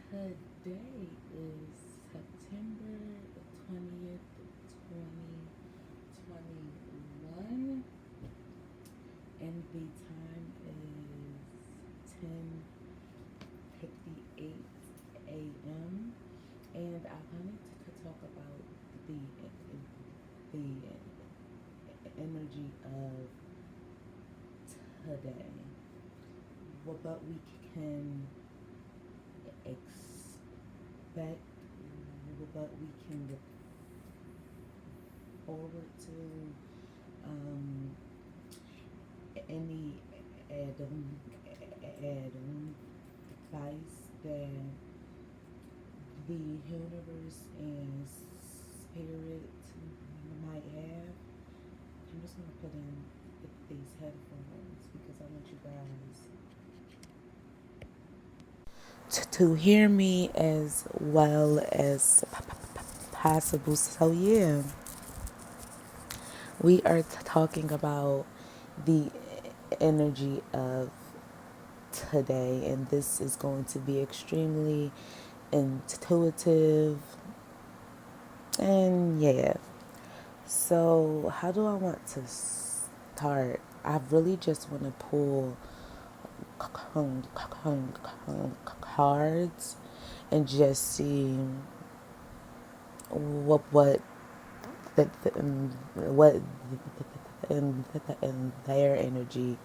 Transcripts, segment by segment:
Today is September 20th, 2021, and the time is 10:58 a.m. And I wanted to talk about the energy of today, what we can expect, what we can look forward to, um, any add-on advice that the universe and spirit might have. I'm just gonna put in these headphones because I want you guys to hear me as well as possible. So yeah, we are talking about the energy of today, and this is going to be extremely intuitive. And yeah, so how do I want to start? I really just want to pull cards and just see what what and their energy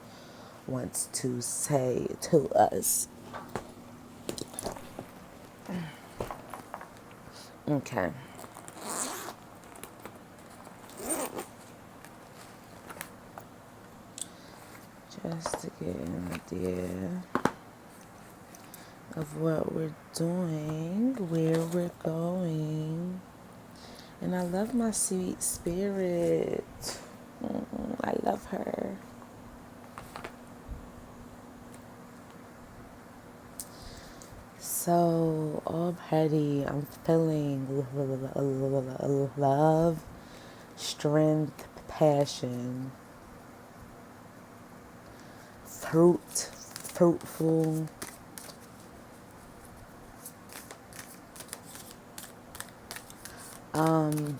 wants to say to us. Okay. Just to get an idea of what we're doing, where we're going. And I love my sweet spirit. I love her. So already I'm feeling love, strength, passion, fruitful.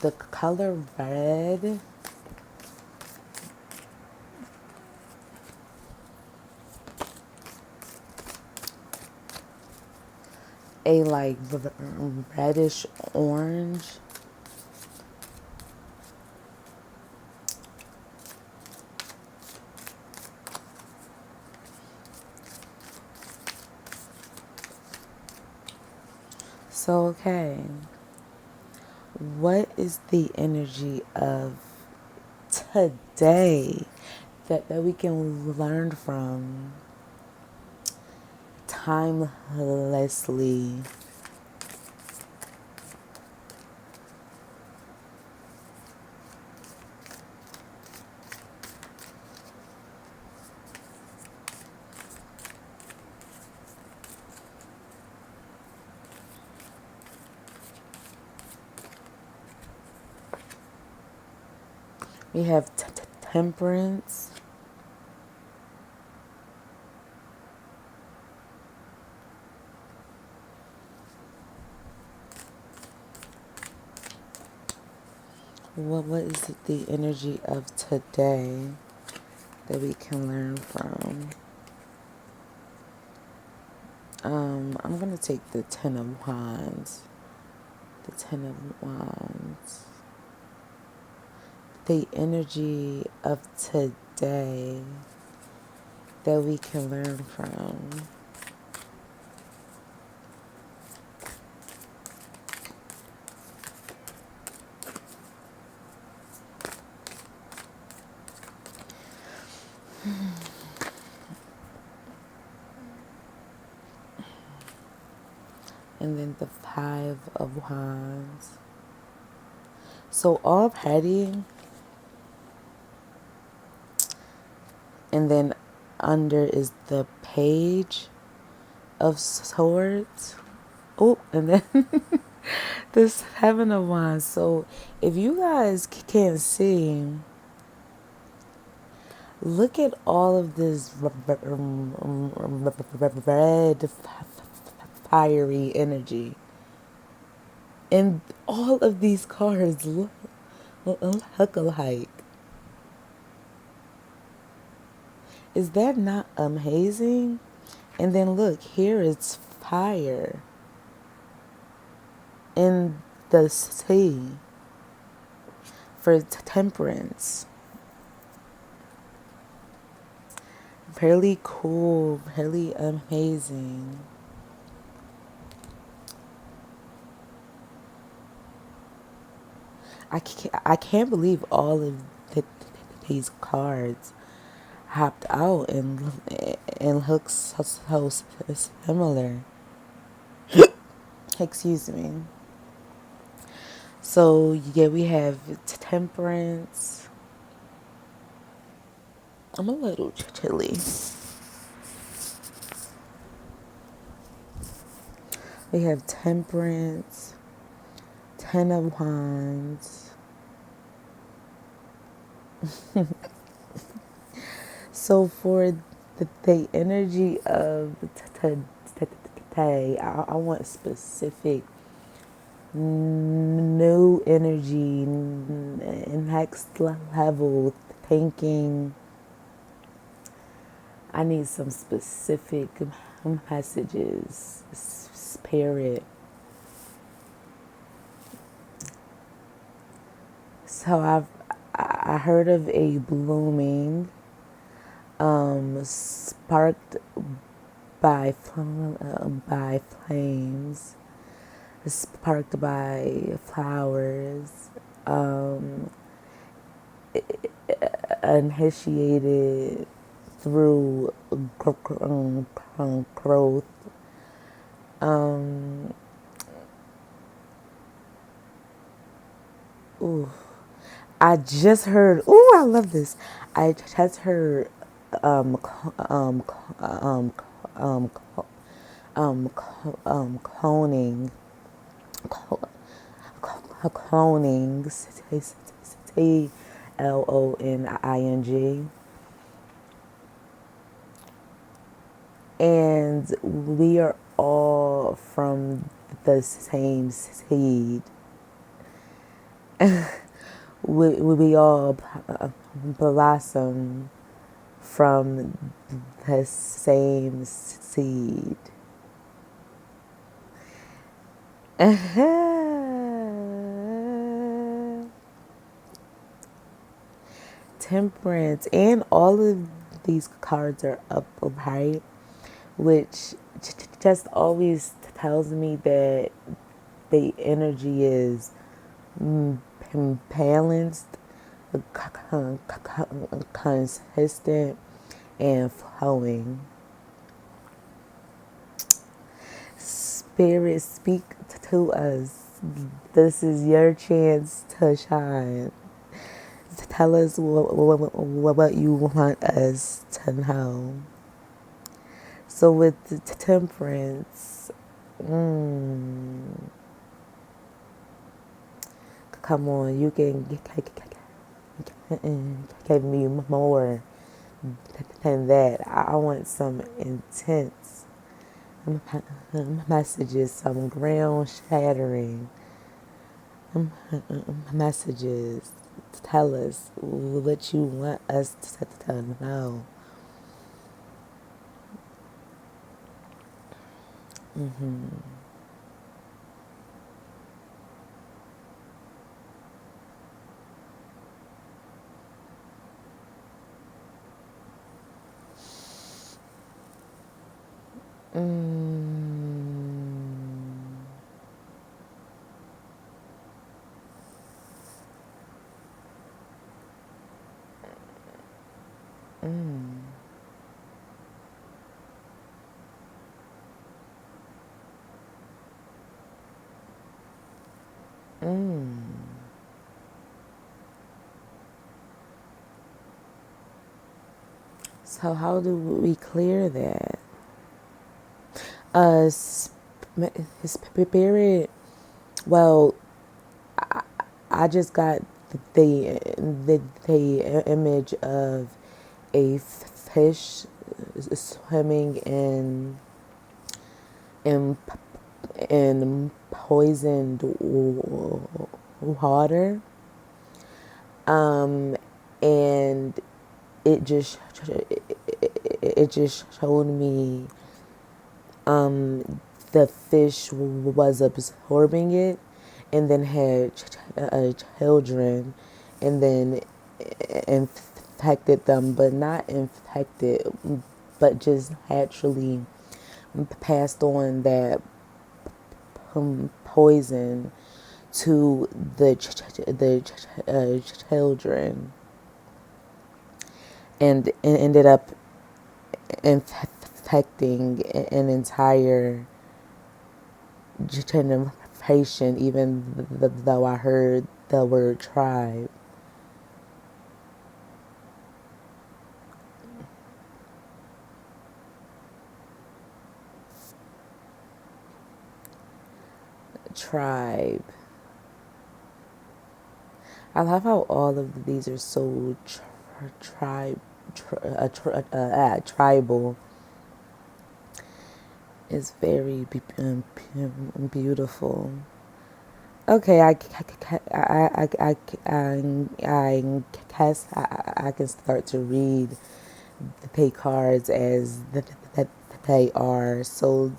The color red, a like reddish orange, so okay, what is the energy of today that we can learn from timelessly? We have temperance. What is the energy of today that we can learn from? I'm going to take the Ten of Wands. The Ten of Wands. The energy of today that we can learn from. And then the Five of Wands. So already, and then under is the Page of Swords. Oh, and then the Seven of Wands. So if you guys can't see, look at all of this red fiery energy. And all of these cards look alike. Is that not amazing? And then look, here it's fire in the sea for temperance. Really cool, really amazing. I can't believe all of these cards hopped out and look so similar. Excuse me. So yeah, we have temperance. I'm a little chilly. We have temperance, ten of wands. So for the energy of today, I want specific new energy, next level thinking. I need some specific messages, spirit. So I heard of a blooming, sparked by flames, sparked by flowers, um, initiated through growth. Um, ooh, I just heard. Ooh, I love this. I just heard um, um, um, um, cloning, cloning, CLONING, and we are all from the same seed. We all blossom from the same seed. Temperance, and all of these cards are upright, which just always tells me that the energy is balanced, consistent, and flowing. Spirit, speak to us. This is your chance to shine. Tell us what you want us to know. So with the temperance, come on, you can give me more than that. I want some intense messages, some ground shattering messages. Tell us what you want us to know. So how do we clear that? Spirit. Well, I just got the image of a fish swimming in in poisoned water, um, and it just it just showed me the fish was absorbing it, and then had children, and then infected them, but not infected, but just naturally passed on that poison to the children, and ended up infecting an entire generation, even though I heard the word tribe. Tribe. I love how all of these are so tribal. It's very beautiful. Okay, I guess I can start to read the pay cards as that they are. So,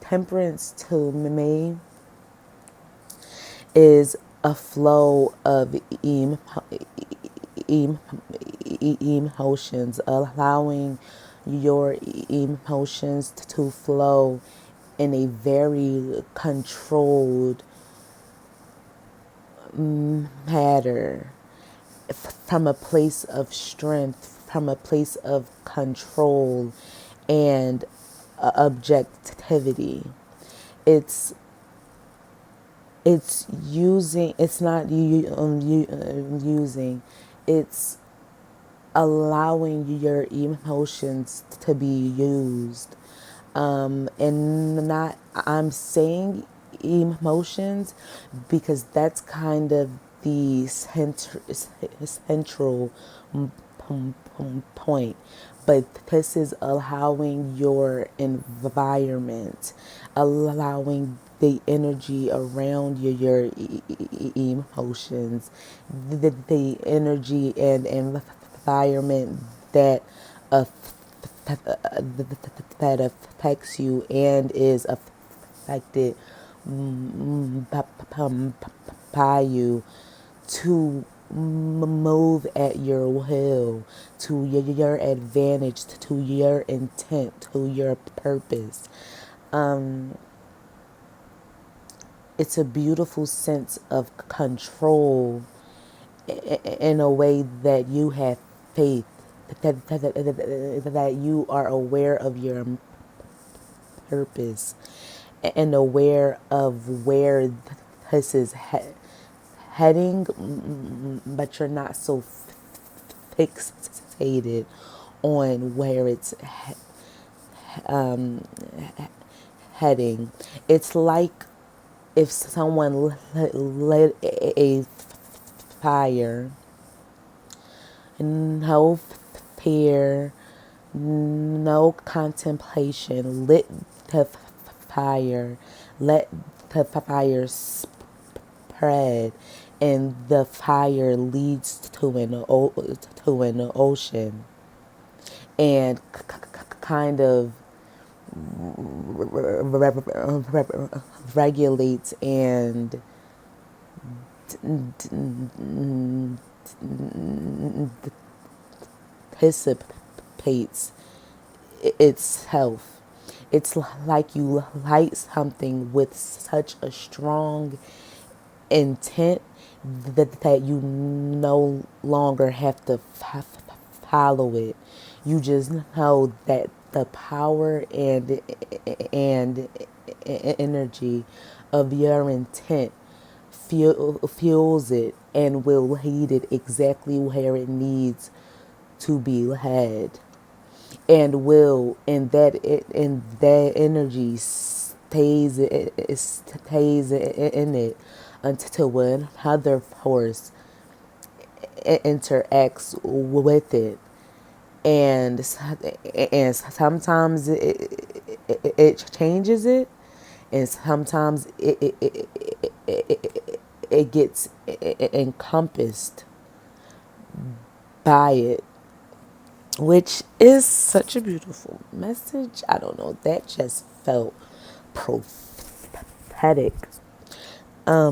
temperance to me is a flow of emotions, allowing your emotions to flow in a very controlled manner, from a place of strength, from a place of control and objectivity. It's it's not using, it's allowing your emotions to be used. And not, I'm saying emotions because that's kind of the central point. But this is allowing your environment, allowing the energy around your emotions, the energy and environment that that affects you and is affected by you, to move at your will, to your advantage, to your intent, to your purpose. It's a beautiful sense of control in a way that you have faith, that you are aware of your purpose and aware of where this is heading, but you're not so fixated on where it's heading. It's like if someone lit a fire, no fear, no contemplation, lit the fire, let the fire spread, and the fire leads to an ocean, and kind of regulates and dissipates itself. It's like you light something with such a strong intent that you no longer have to follow it. You just know that the power and energy of your intent fuels it and will lead it exactly where it needs to be led, and will, and that energy stays in it until another force interacts with it. and sometimes it changes it, and sometimes it gets encompassed by it, which is such a beautiful message. I don't know, that just felt prophetic. Are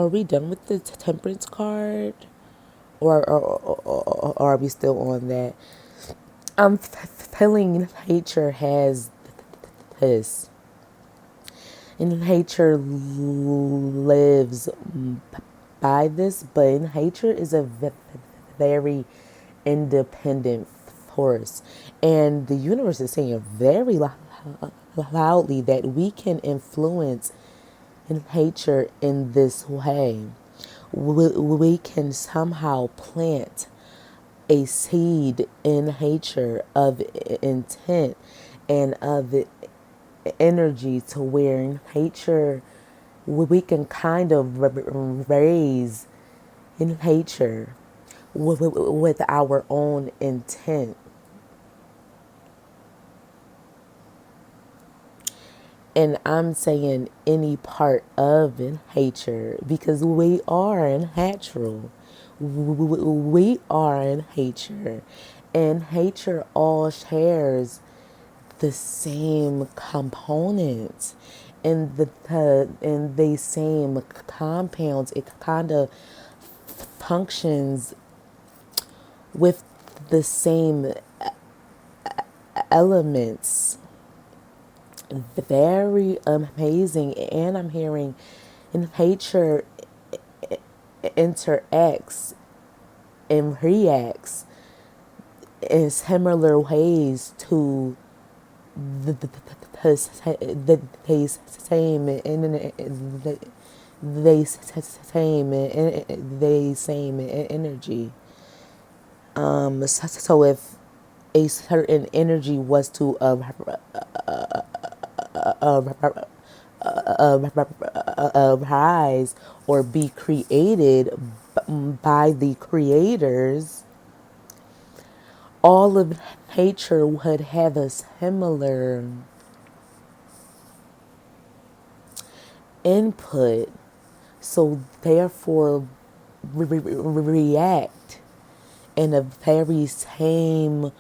we done with the temperance card? Or are we still on that? I'm feeling nature has this. And nature lives by this, but nature is a very independent force. And the universe is saying very loudly that we can influence nature in this way. We can somehow plant a seed in nature of intent and of energy to where nature, we can kind of raise in nature with our own intent. And I'm saying any part of nature because we are in natural. We are in nature. And nature all shares the same components and the same compounds. It kind of functions with the same elements. Very amazing. And I'm hearing nature interacts and reacts in similar ways to they same they same energy. So if a certain energy was to rise or be created by the creators, all of nature would have a similar input. So therefore, react in a very same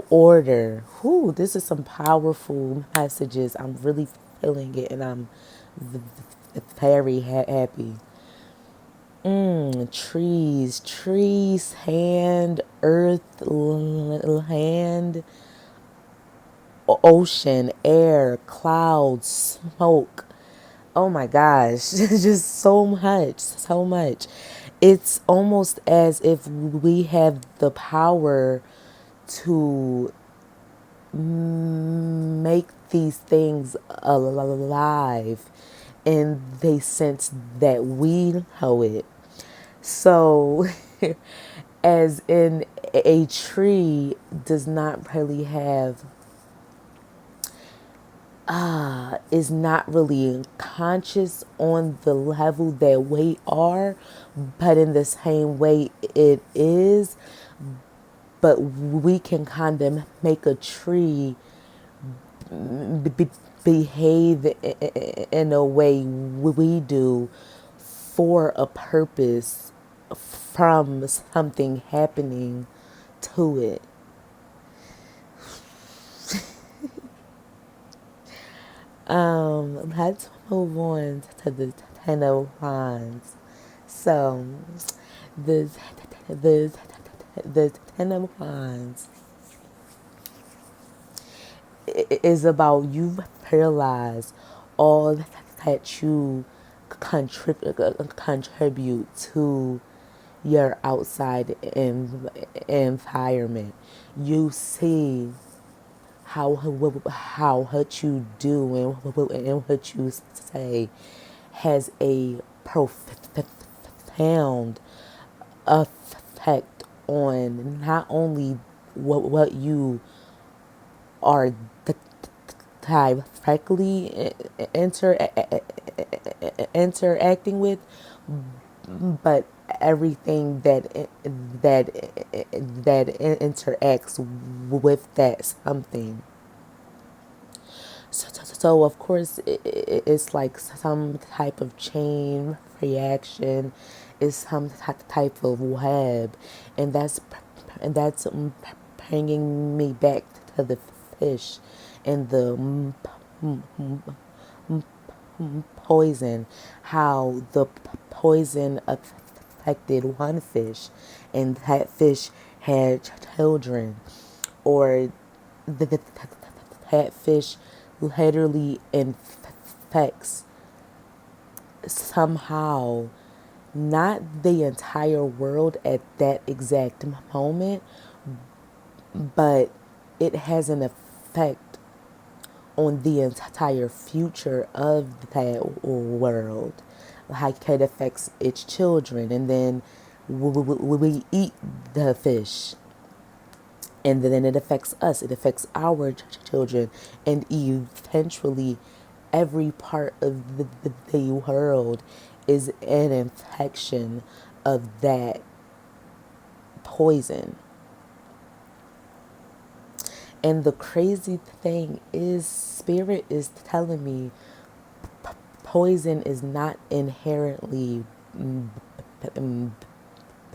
order. Whew, this is some powerful messages. I'm really feeling it, and I'm very happy. Trees, hand, earth, land, ocean, air, clouds, smoke. Oh my gosh, just so much, so much. It's almost as if we have the power to make these things alive, and they sense that we know it. So, as in a tree does not really have, is not really conscious on the level that we are, but in the same way it is. But we can kind of make a tree be- behave in a way we do for a purpose from something happening to it. Let's move on to the Ten of Wands. So, the the the Ten of Wands is about you realize all that you contribute to your outside environment. You see how what you do and what you say has a profound effect on not only what you are directly interacting with, but everything that that interacts with that something. So of course, it's like some type of chain reaction, is some type of web, and that's bringing me back to the fish and the poison, how the poison affected one fish, and that fish had children, or that fish literally infects somehow not the entire world at that exact moment, but it has an effect on the entire future of that world. Like it affects its children, and then we eat the fish, and then it affects us. It affects our children, and eventually, every part of the world is an infection of that poison. And the crazy thing is, Spirit is telling me poison is not inherently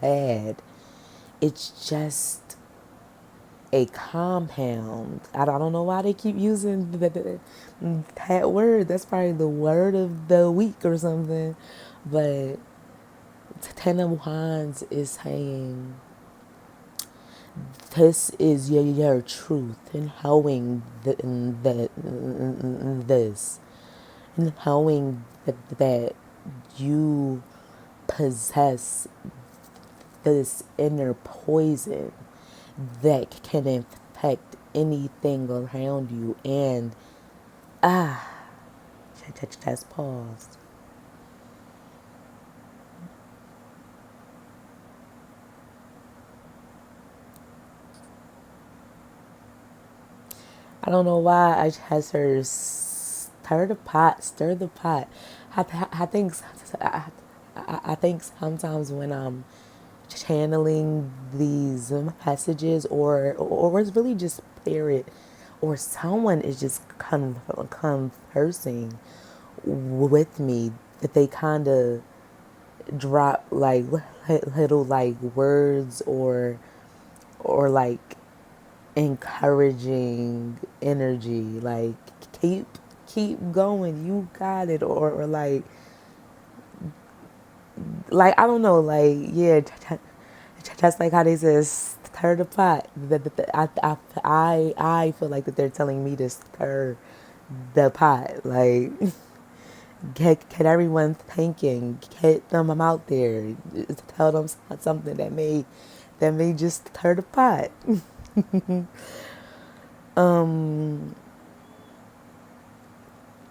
bad. It's just a compound. I don't know why they keep using that word. That's probably the word of the week or something. But Ten of Wands is saying this is your truth, and knowing this, and knowing that you possess this inner poison that can infect anything around you. And just pause. I don't know why I just heard stir the pot, stir the pot. I think I think sometimes when I'm channeling these messages, or it's really just spirit, or someone is just conversing with me, that they kind of drop like little like words, or like encouraging energy, like keep keep going, you got it, or like I don't know, like yeah, just like how they say stir the pot. I feel like that they're telling me to stir the pot, like get everyone thinking, get them out there, tell them something that may just stir the pot.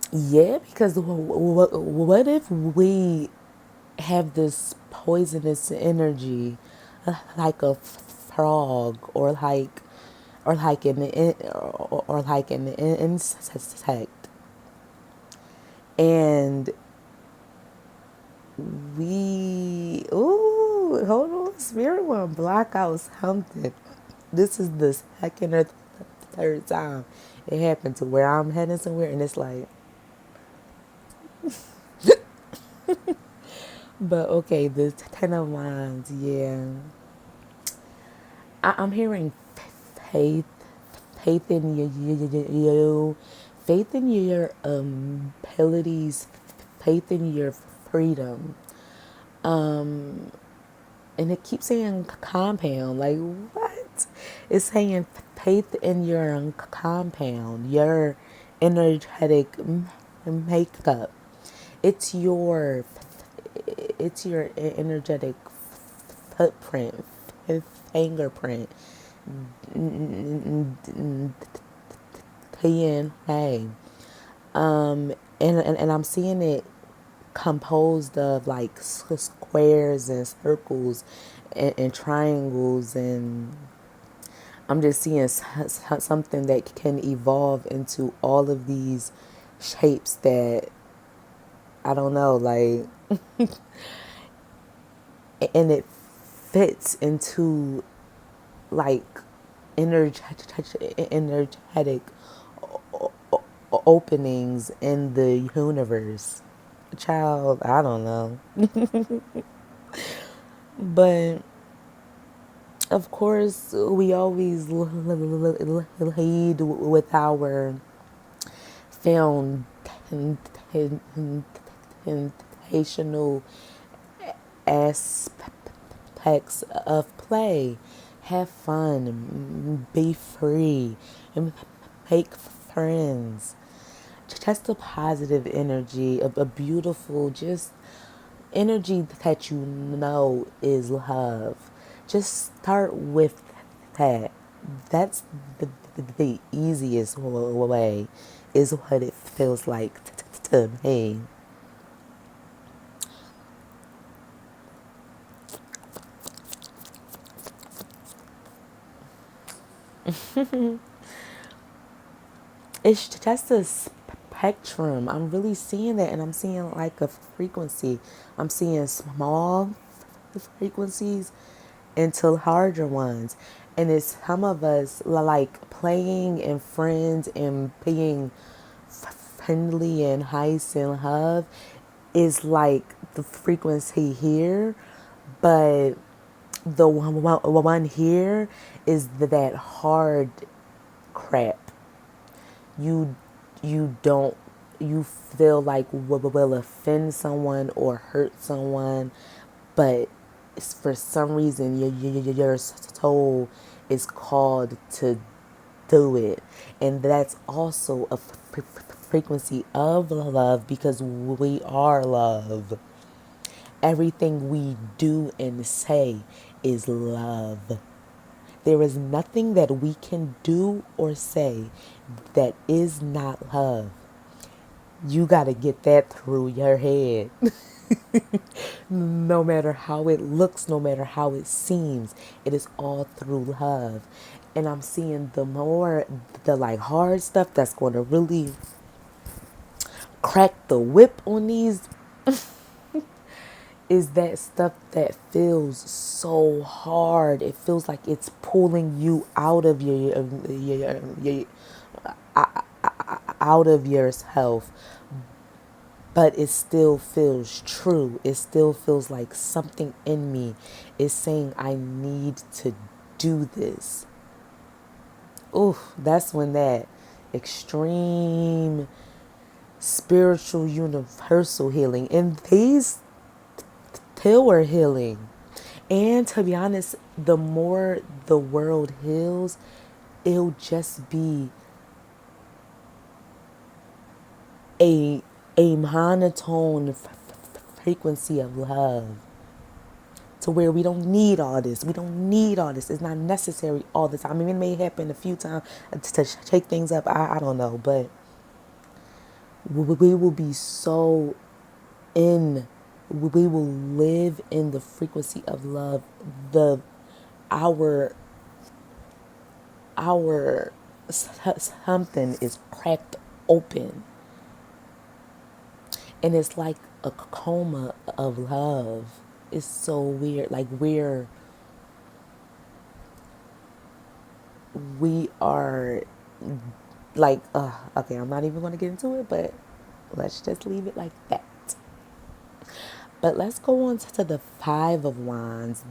Yeah, because what if we have this poisonous energy, like a frog, or like an insect, and we, ooh, hold on, spirit want to block out something. This is the second or third time it happened to where I'm heading somewhere, and it's like, but okay, the Ten of Wands, yeah. I'm hearing faith, faith in faith in your abilities, faith in your freedom. And it keeps saying compound. Like, what? It's saying faith in your compound, your energetic makeup. It's your it's your energetic footprint, fingerprint, DNA. And I'm seeing it composed of like squares and circles, and triangles, and I'm just seeing something that can evolve into all of these shapes that I don't know, like and it fits into like energetic openings in the universe. Child, I don't know. But of course, we always lead with our foundational aspects of play. Have fun, be free, and make friends. Just a positive energy, a beautiful, just energy that you know is love. Just start with that. That's the easiest way, is what it feels like to me. It's just a spectrum. I'm really seeing that, and I'm seeing like a frequency. I'm seeing small frequencies into larger ones. And it's some of us like playing and friends and being friendly and nice and love is like the frequency here, but the one here is that hard crap. You you don't you feel like will offend someone or hurt someone, but it's for some reason your soul is called to do it, and that's also a frequency of love, because we are love. Everything we do and say is love. There is nothing that we can do or say that is not love. You got to get that through your head. No matter how it looks, no matter how it seems, it is all through love. And I'm seeing the more, the like hard stuff that's going to really crack the whip on these, is that stuff that feels so hard. It feels like it's pulling you out of your out of yourself, but it still feels true. It still feels like something in me is saying I need to do this. Ooh, that's when that extreme spiritual universal healing, and these two are healing. And to be honest, the more the world heals, it'll just be a monotone frequency of love, to where we don't need all this. We don't need all this. It's not necessary all the time. I mean, it may happen a few times to shake things up. I don't know, but we will be so in. We will live in the frequency of love. The our our something is cracked open, and it's like a coma of love. It's so weird. Like we are like okay, I'm not even going to get into it, but let's just leave it like that. But let's go on to the 5 of Wands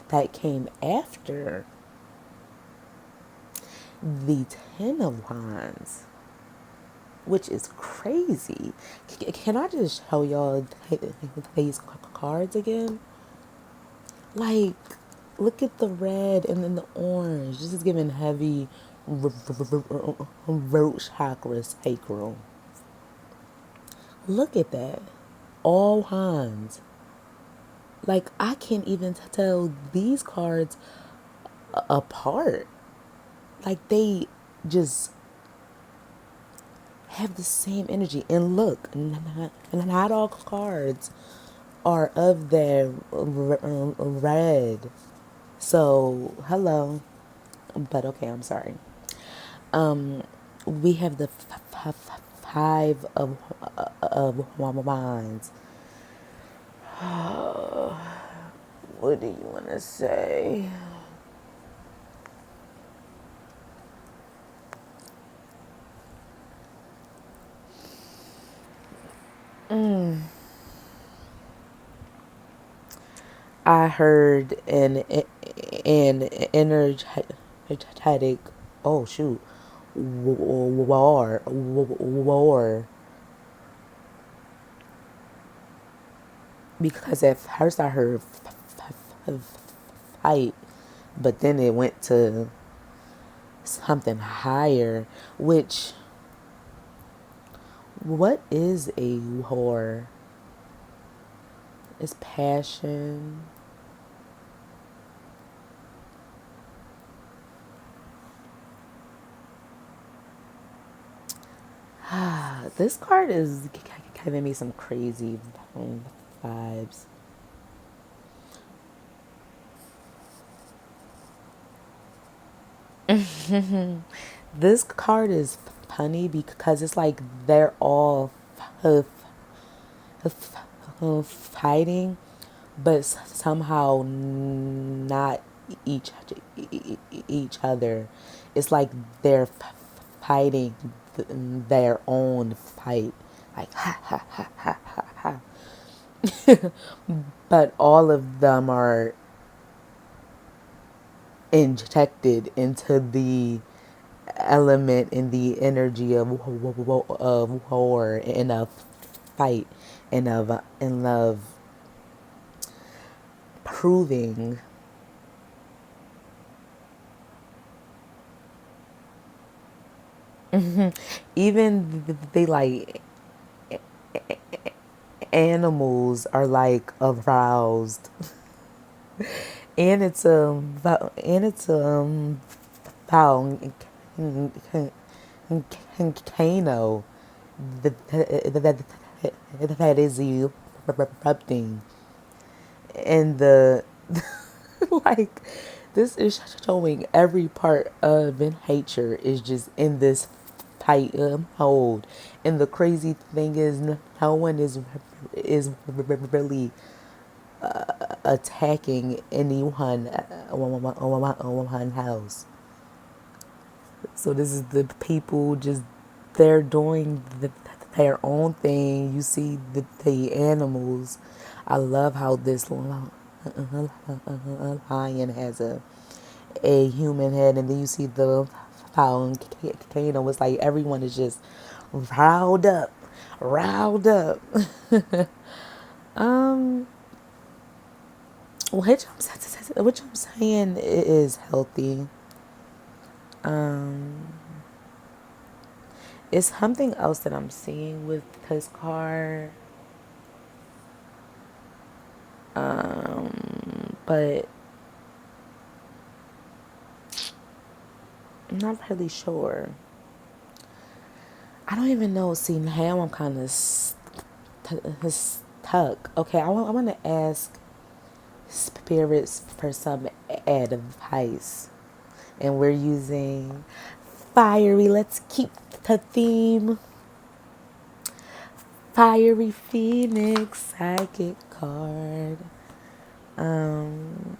that came after the 10 of Wands, which is crazy. Can I just show y'all these cards again? Like, look at the red and then the orange. This is giving heavy root chakra sacral. Look at that. All wands. Like, I can't even tell these cards apart. Like, they just have the same energy. And look, not all cards are of the red. So, hello. But okay, I'm sorry. We have the 5 of wands. What do you want to say? I heard an energetic, oh shoot, war, because at first I heard fight, but then it went to something higher, which, what is a whore? It's passion. This card is giving me some crazy vibes. This card is funny because it's like they're all fighting, but somehow not each each other. It's like they're fighting their own fight, like ha ha ha ha ha ha. But all of them are injected into the element in the energy of war and of fight and of proving. Even they like animals are like aroused, and it's volcano that is erupting, and the like this is showing every part of nature is just in this fight hold, and the crazy thing is no one is really attacking anyone one house. So this is the people just, they're doing their own thing. You see the animals. I love how this lion has a human head, and then you see the volcano. It's like everyone is just riled up, riled up. um, which I'm saying is healthy. Um, it's something else that I'm seeing with this card, but I'm not really sure. I don't even know. See, now I'm kind of stuck. Okay, I want to ask spirits for some advice. And we're using fiery. Let's keep the theme. Fiery Phoenix psychic card. Um,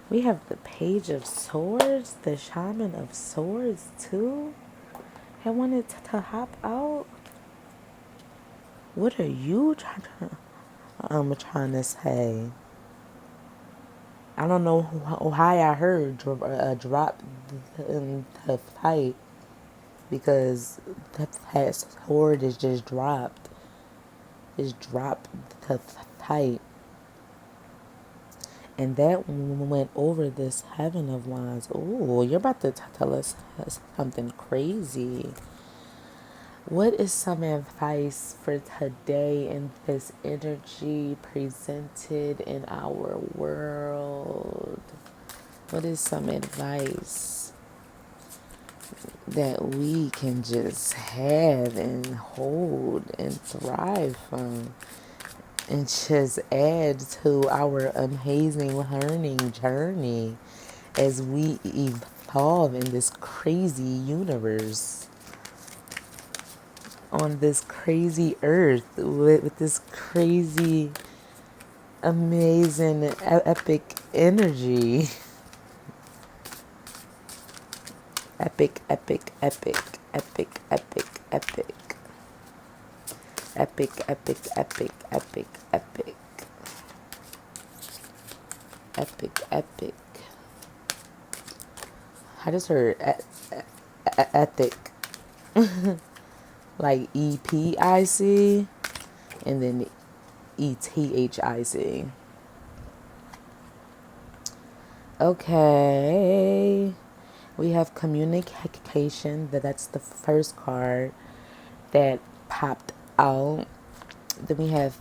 we have the Page of Swords, the Shaman of Swords too. I wanted to hop out. What are you trying to say? I don't know why I heard drop the fight, because that sword is just dropped. It's dropped the fight. And that went over this Heaven of Wands. Ooh, you're about to tell us something crazy. What is some advice for today in this energy presented in our world? What is some advice that we can just have and hold and thrive from, and just add to our amazing learning journey as we evolve in this crazy universe, on this crazy earth, with this crazy amazing, epic energy. Epic, epic, epic, epic, epic, epic. Epic, epic, epic, epic, epic. Epic, epic. I just heard ethic. Like EPIC and then ETHIC. Okay. We have communication. That's the first card that popped out. Then we have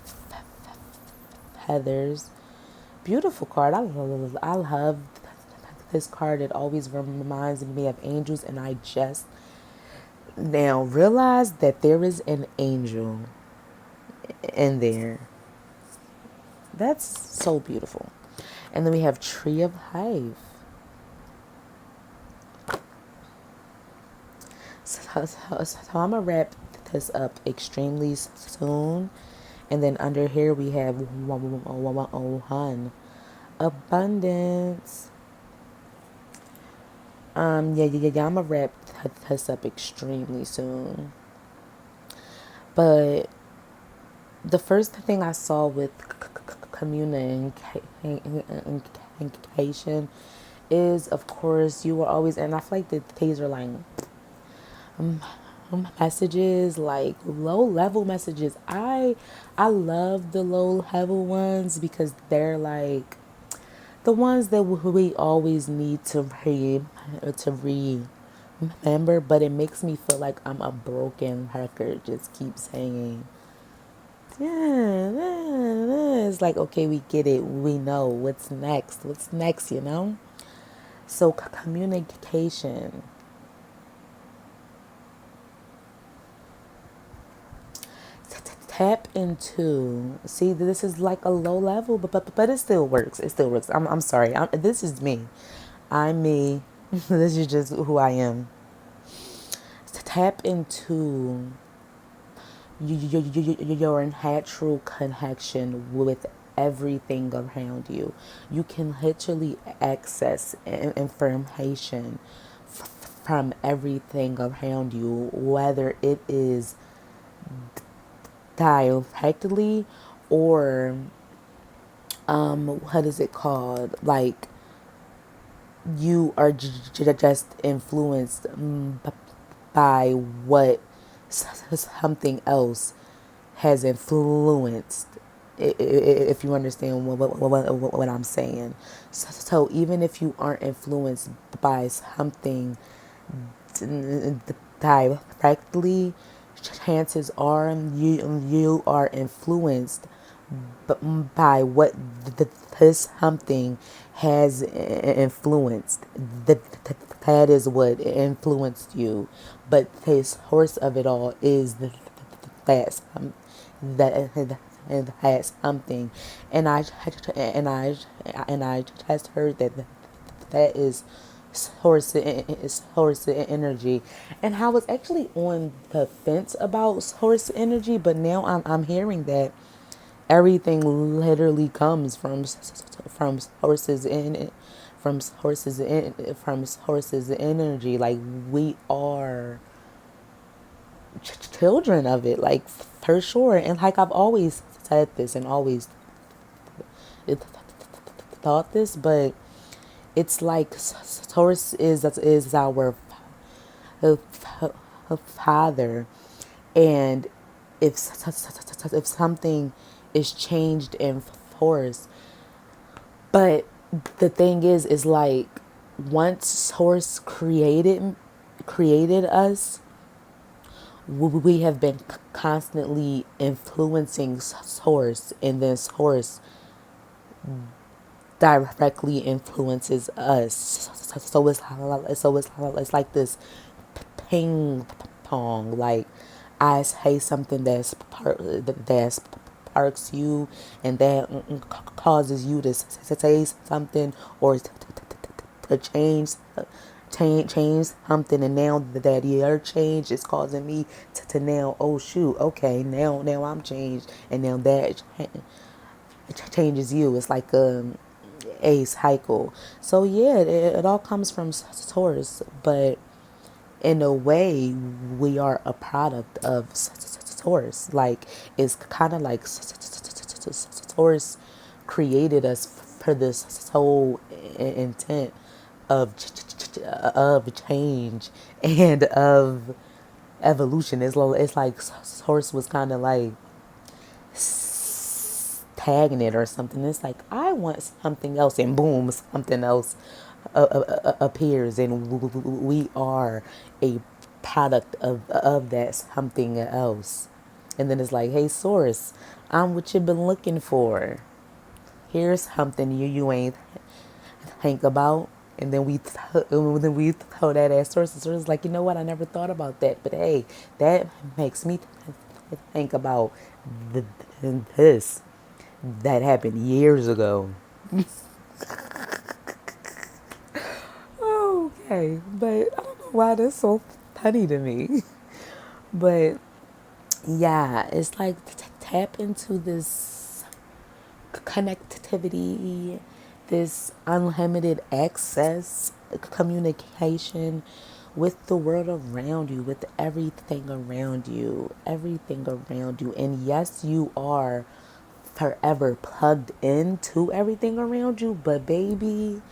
Heathers. Beautiful card. I love this card. It always reminds me of angels, and I just now realize that there is an angel in there. That's so beautiful. And then we have Tree of Life. So I'm going to wrap this up extremely soon. And then under here we have one, abundance. Yeah. I'm going to wrap this up extremely soon. But the first thing I saw with communication is, of course, you were always, and I feel like these are like messages, like low level messages. I love the low level ones because they're like the ones that we always need to remember, but it makes me feel like I'm a broken record. Just keep saying, yeah, it's like, okay, we get it. We know what's next. What's next, you know? So communication. Tap into. See, this is like a low level, but it still works. It still works. I'm sorry. This is me. I'm me. This is just who I am. Tap into your natural connection with everything around you. You can literally access information from everything around you, whether it is directly or what is it called, like you are just influenced by what something else has influenced, if you understand what I'm saying. So even if you aren't influenced by something directly, chances are you are influenced by what this something has influenced. That is what influenced you. But the source of it all is that that something, and I just heard that is source energy. And I was actually on the fence about source energy, but now I'm hearing that everything literally comes from sources in from sources energy. Like we are children of it, like for sure. And like I've always said this and always thought this, but it's like source is our father, and if something is changed in force, but the thing is like once source created us, we have been constantly influencing source, and then source directly influences us. So it's like this ping pong. Like I say something that sparks you, and that causes you to say something or to change something, and now that your change is causing me to now, oh shoot, okay, now I'm changed, and now that changes you. It's like a cycle. So yeah, it all comes from Taurus, but in a way, we are a product of Taurus. Like it's kind of like Taurus created us for this whole intent of change and of evolution. It's like Taurus was kind of like tagging it or something. It's like I want something else, and boom, something else appears, and we are a product of that something else. And then it's like, hey, source, I'm what you've been looking for. Here's something you ain't think about. And then we throw that at source. And source is like, you know what? I never thought about that, but hey, that makes me think about th- this that happened years ago. Okay, but I don't know why that's so funny to me. But yeah, it's like tap into this connectivity, this unlimited access, communication with the world around you, with everything around you. And yes, you are forever plugged into everything around you, but baby,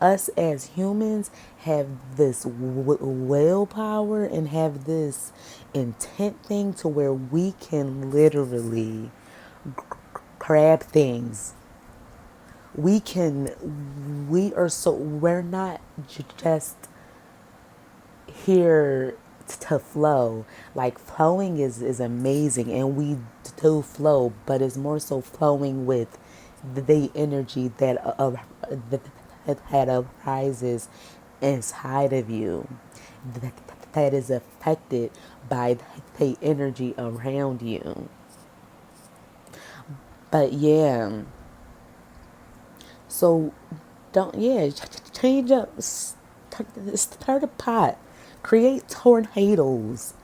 us as humans have this willpower and have this intent thing to where we can literally grab things. We're not just here to flow. Like flowing is amazing, and we do flow, but it's more so flowing with the energy that arises inside of you, that, that is affected by the energy around you. But yeah, so don't, yeah, change up, start a pot, create tornadoes,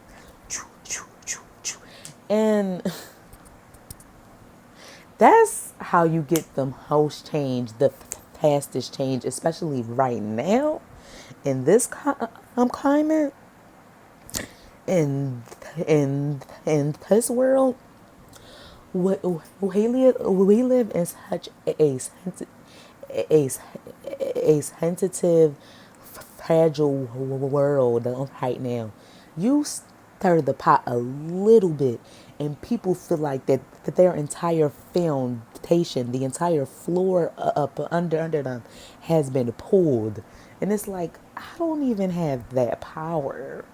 and that's how you get the most change, the fastest change, especially right now in this climate, in this world. We live in such a, a sensitive, fragile world right now. You stir the pot a little bit, and people feel like that their entire foundation, the entire floor up under them, has been pulled, and it's like I don't even have that power.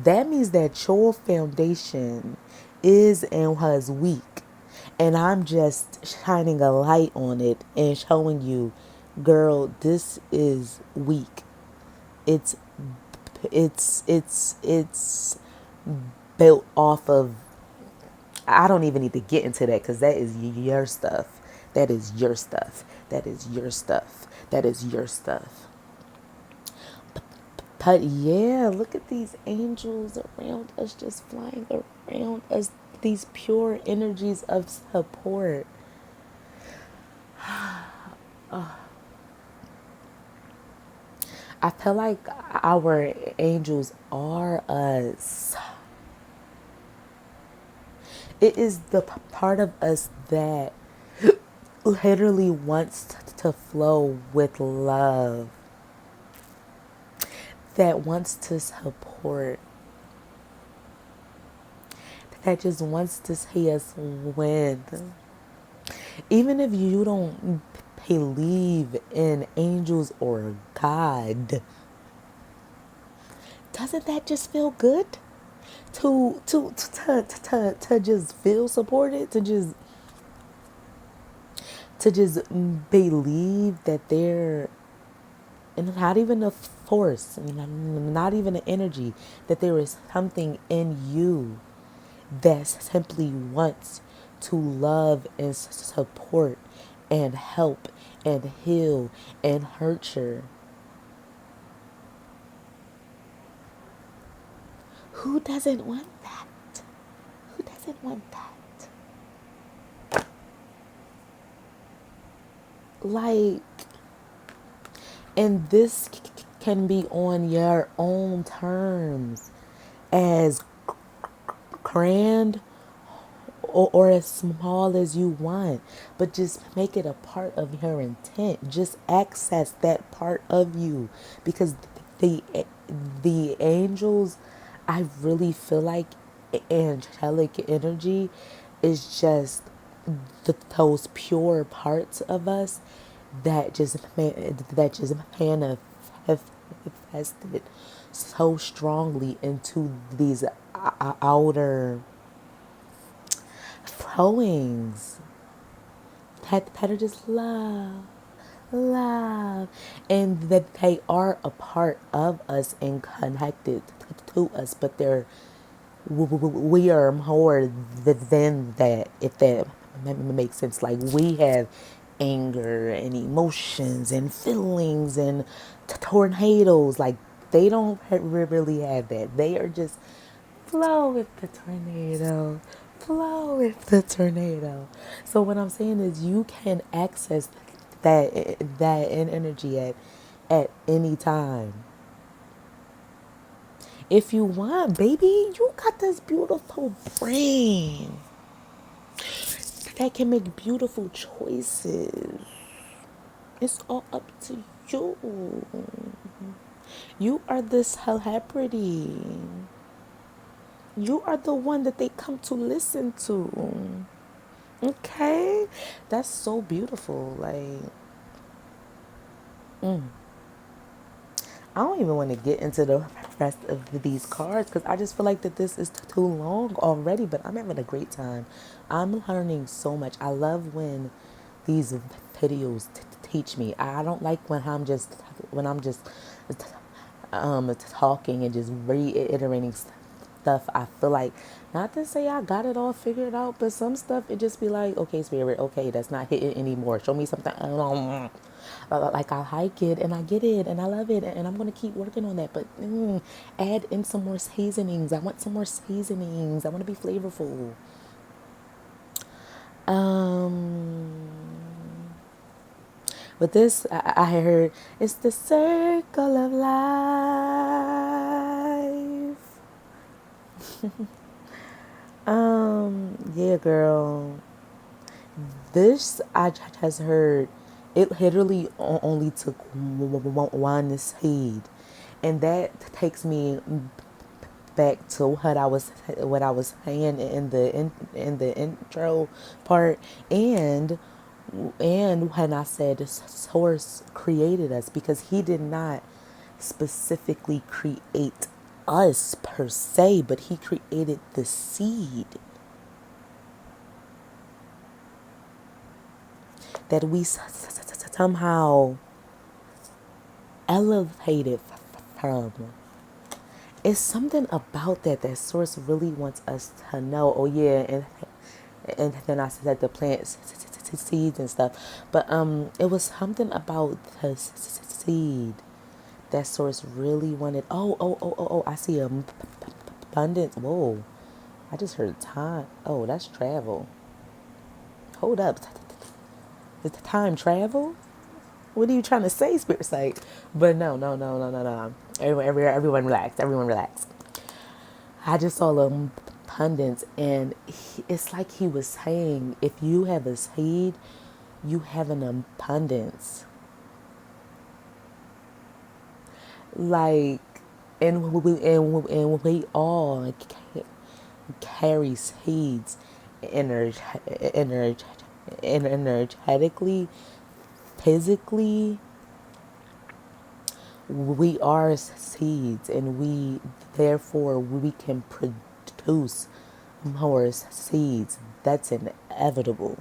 That means that your foundation is and was weak. And I'm just shining a light on it and showing you, girl, this is weak. It's it's built off of, I don't even need to get into that because that is your stuff. That is your stuff. That is your stuff. That is your stuff. But yeah, look at these angels around us, just flying around us, these pure energies of support. I feel like our angels are us. It is the part of us that literally wants to flow with love, that wants to support, that just wants to see us win. Even if you don't believe in angels or God, doesn't that just feel good? To just feel supported, to just believe that they're, and not even a force, not even an energy, that there is something in you that simply wants to love and support and help and heal and nurture. Who doesn't want that? Who doesn't want that? Like, and this can be on your own terms, as grand or as small as you want, but just make it a part of your intent. Just access that part of you, because the the angels, I really feel like angelic energy is just those pure parts of us that just manifested so strongly into these outer flowings that are just love, and that they are a part of us and connected to us, but we are more than that, if that makes sense. Like, we have anger and emotions and feelings and tornadoes. Like, they don't really have that. They are just flow with the tornado, flow with the tornado. So what I'm saying is, you can access that energy at any time. If you want, baby, you got this beautiful brain that can make beautiful choices. It's all up to you. You are the celebrity. You are the one that they come to listen to. Okay? That's so beautiful. Like, I don't even want to get into the rest of these cards, because I just feel like that this is too long already, but I'm having a great time. I'm learning so much. I love when these videos teach me. I don't like when I'm just talking and just reiterating stuff. I feel like, not to say I got it all figured out, but some stuff it just be like, okay, spirit, okay, that's not hitting anymore. Show me something. Like, I like it and I get it and I love it, and I'm gonna keep working on that. But add in some more seasonings. I want some more seasonings. I want to be flavorful. Um, but this, I heard, it's the circle of life. Yeah, girl. This I just heard. It literally only took one seed, and that takes me back to what I was saying in the intro part, and when I said Source created us, because He did not specifically create us per se, but He created the seed that we somehow elevated from. It's something about that Source really wants us to know. Oh yeah, and then I said the plants, seeds and stuff, but it was something about the seed that Source really wanted. Oh, I see abundance. Whoa, I just heard time. Oh, that's travel. Hold up, is the time travel? What are you trying to say, Spirit Sight? But no, no, no, no, no, no. Everyone relax. Everyone relax. I just saw pundits, and it's like he was saying, if you have a seed, you have an abundance. Like, and we all carry seeds, energ- energetically, physically. We are seeds, and therefore we can produce more seeds. That's inevitable.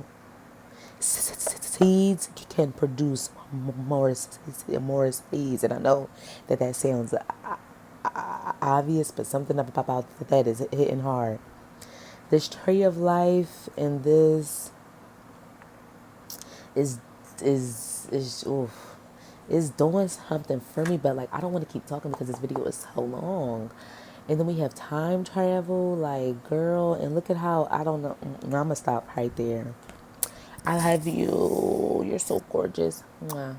Seeds can produce more seeds, and I know that sounds obvious, but something about that is hitting hard. This tree of life and this is oof, is doing something for me, but like, I don't want to keep talking because this video is so long. And then we have time travel, like, girl, and look at how, I don't know, I'm gonna stop right there. I love you. You're so gorgeous. Mwah.